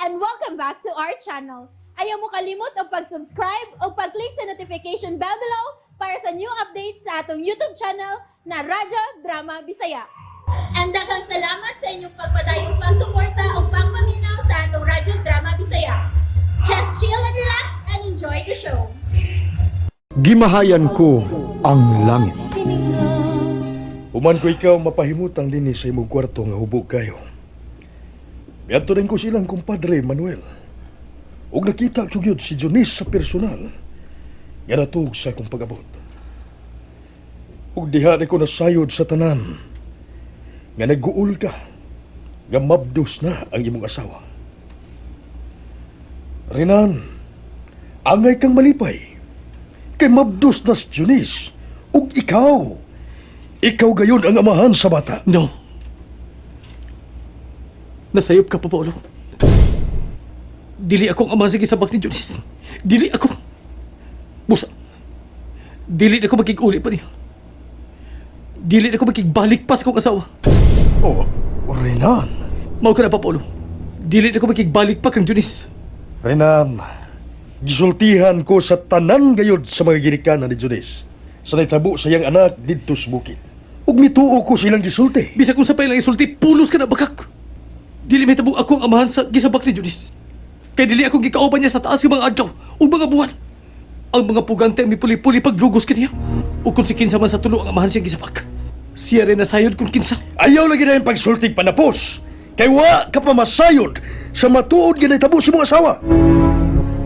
and welcome back to our channel. Ayaw mo kalimot o pag-subscribe o pag-click sa notification bell below para sa new updates sa atong YouTube channel na Radyo Drama Bisaya. And daghang salamat sa inyong pagpadayong pagsuporta o pagpaminaw sa atong Radyo Drama Bisaya. Just chill and relax and enjoy the show. Gimahayan ko ang langit. Human ko ikaw mapahimutang linis sa imong kwarto nga hubog kayo. Miadto rin ko silang kumpadre Manuel. Ug nakita ko gyud si Jonis sa personal. Nga natug sa akong pag-abot. Ug diha na ko nasayod sa tanan. Nga nagguul ka. Nga mabdos na ang imong asawa. Renan, angay kang malipay. Kay mabdos na si Jonis. Ug ikaw. Ikaw gayon ang amahan sa bata. No. Nasayop ka pa, Paolo. Dili akong ama sa gisabak ni Jonis. Dili ako. Busa. Dili ako makig-uli pa niya. Dili ako makigbalik pa sa kong asawa. Oh, Renan. Mao ka na pa, Paolo. Dili ako makigbalik pa kang Jonis. Renan, gisultihan ko sa tanan gayod sa mga ginikanan ni Jonis. Sa naitabo sa iyang anak didto sa bukid. Ug mituo ko silang gisulti. Bisa kung sa pailang isulti, pulos ka na bakak. Dili may tabong ako ang amahan sa gisabak ni Jonis. Kaya dili akong gikauban niya sa taas ng mga adlaw o mga buwan. Ang mga pugante ang mipuli-puli paglugos kaniya. O kung si kinsa man sa tulo ang amahan siya gisabak. Siya rin nasayod kung kinsa. Ayaw lagi na yung pagsultig panapos. Kay wa ka pa masayod sa matuod nga naitabo si mong asawa.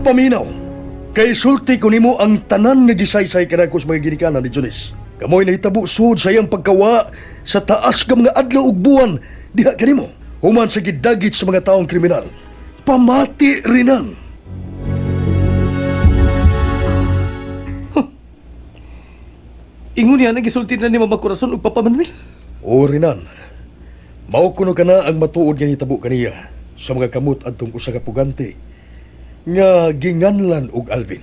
Paminaw, kay sulti ko nimo ang tanan nga gisaysay kanako sa mga ginikanan ni Jonis. Kamoy nahitabo sud sa iyang pagkawa sa taas ka mga adlaw ug buwan diha kanimo. Human sa gidagit sa mga taong kriminal. Pamati Renan. Ingon niya nagisulti na ni Mama Corazon ug Papa Manuel. O Renan, mao kuno kana ang matuod nga nitabo kaniya sa mga kamot adtong usa ka pugante nga ginganlan og Alvin.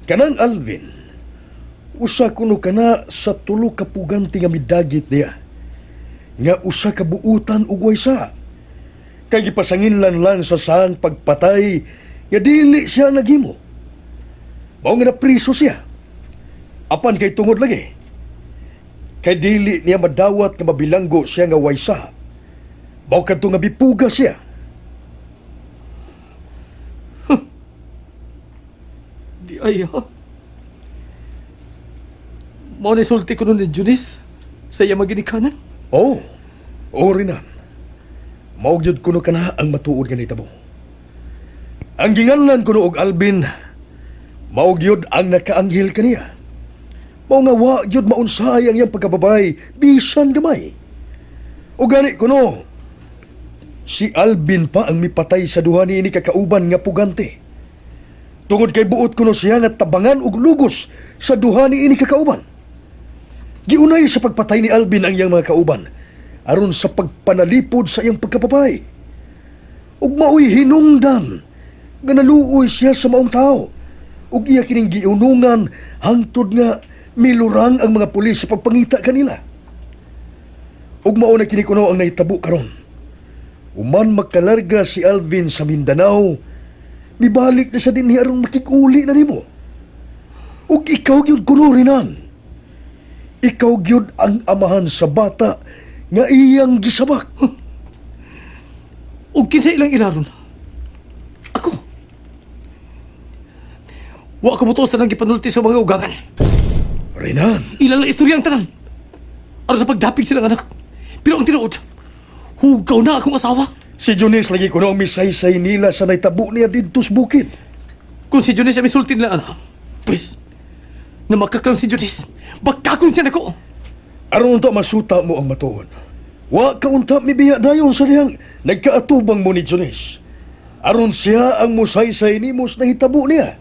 Kanang Alvin, usa kuno kana sa tulo ka pugante nga midagit niya. Nga usa ka buutan ug waysa. Kay gipasanginlan lang sa saan pagpatay nga dili siya naghimo. Mao nga napriso siya. Apan kay tungod lagi. Kay dili niya madawat nga mabilanggo siya nga waysa. Mao kadto nga bipuga siya. Di ay ha. Mao ni sulti ko nun ni Jonis sa iya maginikanan. Oh, Renan. Mao gyud kuno kana ang matuod nga nitabo. Ang ginganlan kuno og Alvin, mao gyud ang nakaanghel kaniya. Mao nga wa gyud maunsay ang iyang pagkababay bisan gamay. O gani kuno, si Alvin pa ang mipatay sa duha niini kakauban nga pugante. Tungod kay buot kuno siya nga tabangan og lugos sa duha niini kakauban. Giunay sa pagpatay ni Alvin ang iyang mga kauban aron sa pagpanalipod sa iyang pagkapapay. Ug maoy hinungdan nga naluoy siya sa maong tao. Ug iya kining giunungan hangtod nga milurang ang mga pulis sa pagpangita kanila. Ug mao na kini kuno ang nahitabo karon. Uman magkalarga si Alvin sa Mindanao, mibalik na sa dinhi aron makikuli na nimo. Ug ikaw gyud kuno Renan. Ikaw gyud ang amahan sa bata nga iyang gisabak. Ug kinsa ilang ilaron? Ako. Wa ka butos tanang gipanulti sa mga ugangan. Renan, Ilang lang istorya ang tanan. Aron sa pagdapig silang anak. Pero ang tinuod, hugaw na akong asawa. si Jones lagi kuno ang misaysay nila sa naitabo niya didto sa bukid. Kung si Jonis ay misultin na anak, pues, na makaklang si Jonis, bagkakon siya nako. Aron unta masuta mo ang matuon. Wa ka unta mibiya dayon sa dihang nagkaatubang mo ni Jones. Aron siya ang musaysay nimo sa nahitabo niya.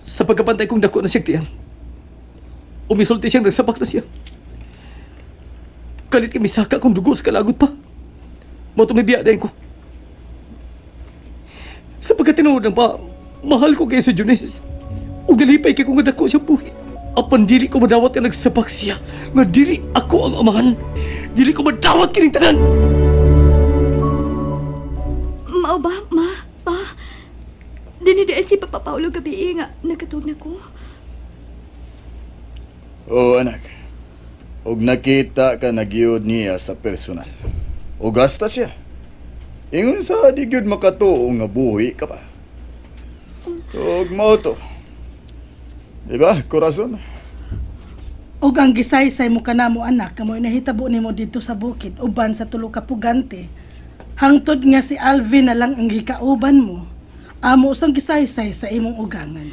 Sa pagkapantay kong dako na siya tiyan, umisulti siyang nagsabak na siya. Kalit kami saka kong dugo sa kalagot pa. Mo tumibiya dahin ko. Sa pagkatinuod ng pa, mahal ko kay si Jones. Ug nalipay kay kong dako siya buhi. Apan dili ko madawat nga nagsabak siya. Nga dili ako ang amahan. Dili ko madawat kining tanan. Mao ba, ma? Pa? Dinidi si Papa Paulo gabi nga nagkatug na ko. Oo, anak. Og nakita ka nagyod niya sa personal. O gasta siya. Ingon sa di gyud makatuo nga buhi ka pa. Og mao to. Diba, korason? Og ang gisaysay mo kanamo anak kamoy nahitabo nimo dito sa bukid uban sa tulo ka pugante. Hangtod nga si Alvin na lang ang gikauban mo. Amo usang gisaysay sa imong ugangan.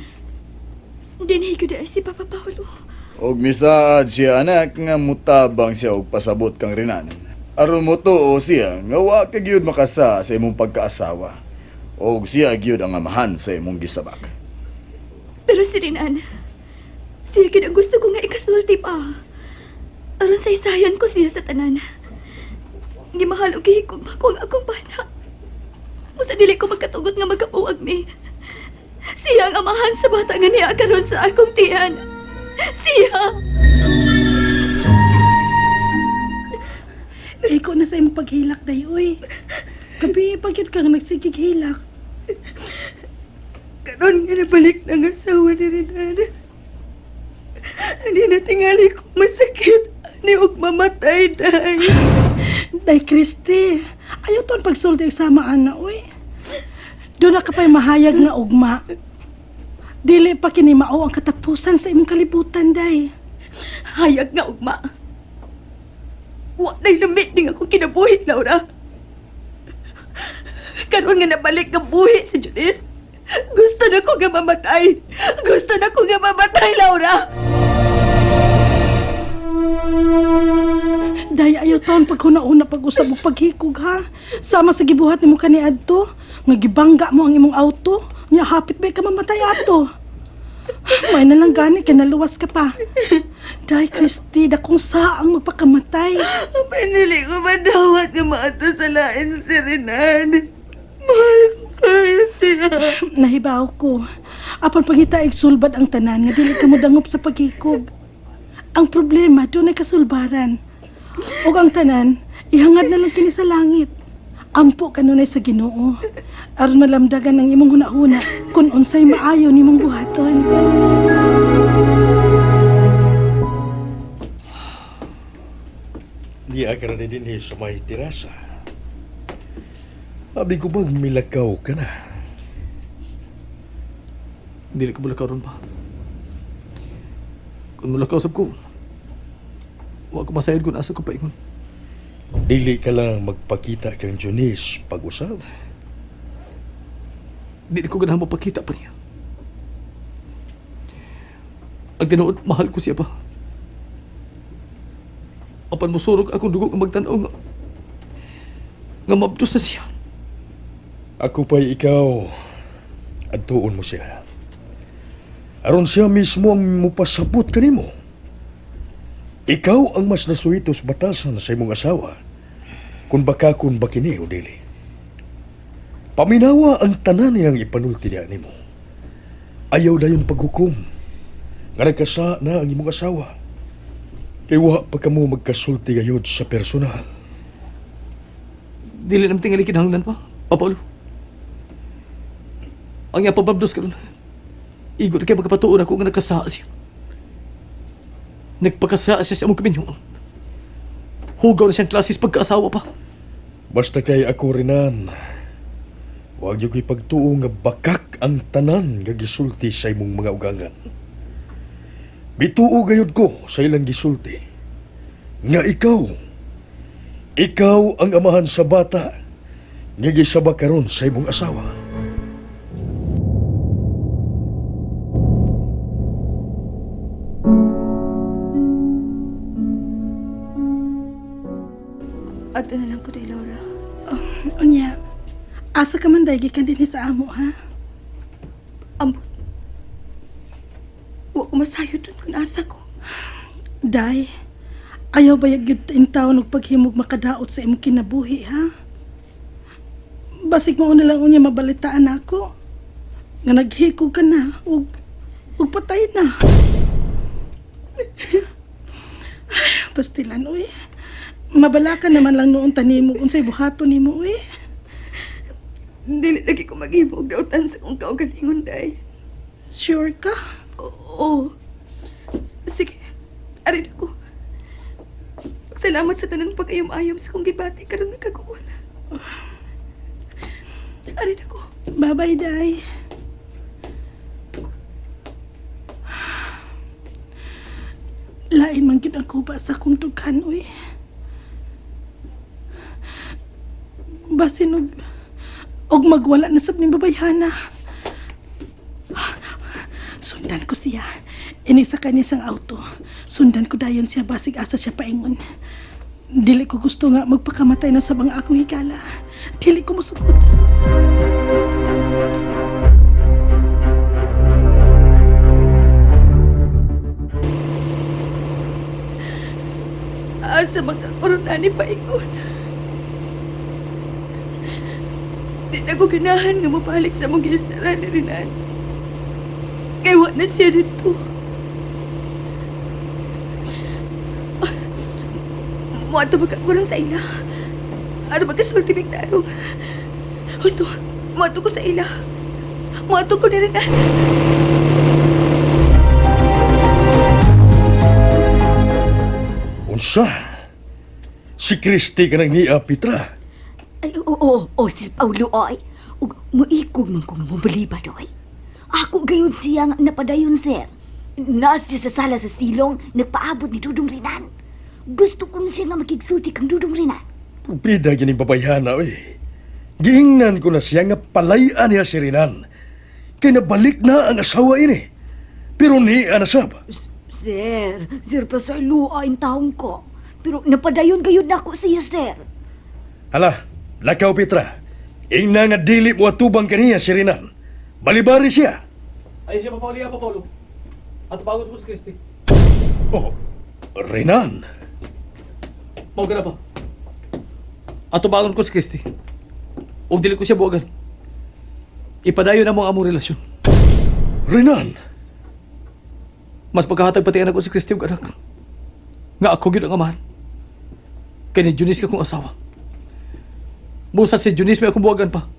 Dinhi ko si Papa Paulo. Og misaad siya anak nga mutabang siya og pasabot kang Renan. Aron mo tuo siya nga wa ka gyud makasa sa imong pagkaasawa. Og siya gyud ang amahan sa imong gisabak. Pero si Rinan, siya kina gusto ko nga ikasulti pa. Aron saysayan ko siya sa tanan. Gimahal og gihigog pa ko ang akong bana. Musa dili ko magkatugot nga magkapuwag mi. Siya ang amahan sa bata nga niya karon sa akong tiyan. Siya! Ikaw na sa imong paghilak day uy. Gabi pagyud kang nagsigig hilak. Karon nga nabalik na ang asawa ni Renan. Hindi na tingali ko masakit. Ani og mamatay, day. Day Christy, ayaw ton pagsulti sama ana uy. Do na ka pa'y mahayag nga ugma. Dili pa kini mao ang katapusan sa imong kalibutan day. Hayag nga ugma. Wa na'y lamit din ako kinabuhi, Laura. Karon nga nabalik nga buhi si Janice. Gusto na ko nga mamatay. Gusto na ko nga mamatay, Laura. Day, ayaw taon paghuna-una pag-usab og paghikog ha. Sama sa gibuhat nimo kani adto, nga gibangga mo ang imong auto, nya hapit ba ka mamatay ato. May na lang gani kay naluwas ka pa. Day, Christy, dakong saang magpakamatay. Pinili ko madawat nga maato sa lain si Renan. Mahal ko kaya siya. Nahibaw ko. Apan pangitaig sulbad ang tanan nga dili ka mo dangop sa paghikog. Ang problema doon ay kasulbaran. O ang tanan, ihangad na lang kini sa langit. Ampo kanunay sa Ginoo. Aron malamdagan ang imong hunahuna kung unsay maayo nimong buhaton. Di ka na din sa may tirasa. Abi ko bang milakaw ka na? Dili ko mulakaw ron pa. Kung mulakaw sab ko, wa ko masayod kung asa ko paingon. Dili ka lang magpakita kang Junice pag-usap. Dili ko ganahan mapakita pa niya. Ang tinuod, mahal ko siya pa. Apan musurog akong dugo nga magtanaw nga mabdos na siya. Ako pa'y ikaw at tuon mo siya. Aron siya mismo ang mupasabot kanimo. Ikaw ang mas nasuitos batasan sa imong asawa kung baka kung bakini o dili. Paminawa ang tanan niyang ipanulti niya nimo. Ayaw dayon paghukom nga nagkasa na ang imong asawa. Kaya wa pa ka mo magkasulti gayod sa personal. Dili naman tingali kinahanglan pa, Papaulo. Ang iya pababdos ka ron. Igot kay magkapatuon ako nga nagkasa siya. Nagpakasa siya sa among kaminyoon. Hugaw na siyang klasis pagkaasawa pa. Basta kay ako rinan, huwag yung ipagtuo nga bakak ang tanan nga gisulti sa imong mga ugangan. Bituo gayod ko sa ilang gisulti nga ikaw ang amahan sa bata nga gisaba karon sa imong asawa. At na lang ko day, Laura. Unya, asa ka man day gikan dinhi sa amo ha? Ambot. Wa ko masayo dun kung asa ko. Day, ayaw ba yung taon og paghimog makadaot sa imong kinabuhi ha? Basig mo na lang unya mabalitaan ako. Nga naghikog ka na ug patay na. Pastilan uy. Mabala ka naman lang noon tanimo unsay buhaton nimo uy. Dili lagi ko maghimog dautan sa kong kaugalingon, day. Sure ka? Oo. Sige, arin ako. Salamat sa tanan pag-ayom-ayom sa kong gibati karon nagkaguol. Arin ako. Bye-bye, Day. Lain man gid ang kuba sa akong dughan, uy. Basin og magwala na sab ning babayhana. Sundan ko siya. Inisa ka niya sang auto. Sundan ko dayon siya basig asa siya paingon. Dili ko gusto nga magpakamatay na sa mga akong higala. Dili ko musukot. Asa magkakaroon ni paingon. Di na ko ganahan nga mapalik sa mong gistaran ni Rinan. Kaya wa na siya dito. Muato magkakurang sa ila. Ano magkasulti ng tanong. Gusto, muato ko sa ila. Muato ko ni Rinan. Unsa? Si Christy ka nang niya, Petra. Ay, oo, Sir Paulo, ay. Ug muikog man ko nga mobalibad, oy. Ako gayon siya nga napadayon, sir. Nasi sa sala sa silong, nagpaabot ni Dudong Rinan. Gusto ko na siya nga makigsulti kang Dudong Rinan. Pida gining babayhana, oy. Giingnan ko na siya nga palayan niya si Rinan. Kaya nabalik na ang asawa ini. Pero niya nasab. Sir, pasaylo ay taong ko. Pero napadayon gayon na ako siya, sir. Hala, lakaw Petra. Ingna nga dili mo atubang kaniya si Rinan. Balibari siya. Ay siya, Paulo. At pagod ko si Christy. Oh, Rinan. Mao ka na ba? Ato bangon ko si Christy. Huwag dili ko siya buwagan. Ipadayon na mo ang among relasyon. Rinan. Mas pagkahatag pati anak ko si Christy ug anak. Nga ako gid ang amahan. Kaya ni Junis ka kong asawa. Busa si Junis may akong buwagan pa.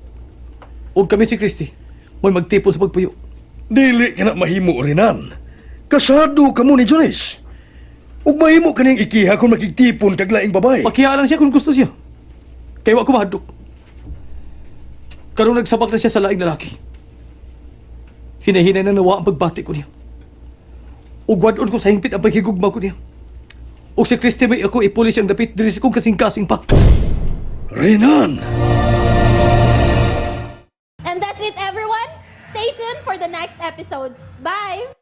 Huwag kami si Christy. May magtipon sa pagpuyo. Dili ka na mahimo, Rinan. Kasado ka mo ni Jones. Ug mahimo ka niyang ikiha kung makigtipon kag laing babae. Pakihalan siya kung gusto siya. Kaya wa ko mahadlok. Karong nagsabak na siya sa laing lalaki. Hinahinay na nawa ang pagbati ko niya. Ug wadon ko sa hingpit ang paghigugma ko niya. Ug si Christy may ako ipulis ang dapit diri sa kong kasing-kasing pa. Rinan! And that's it, everyone. Stay tuned for the next episodes. Bye!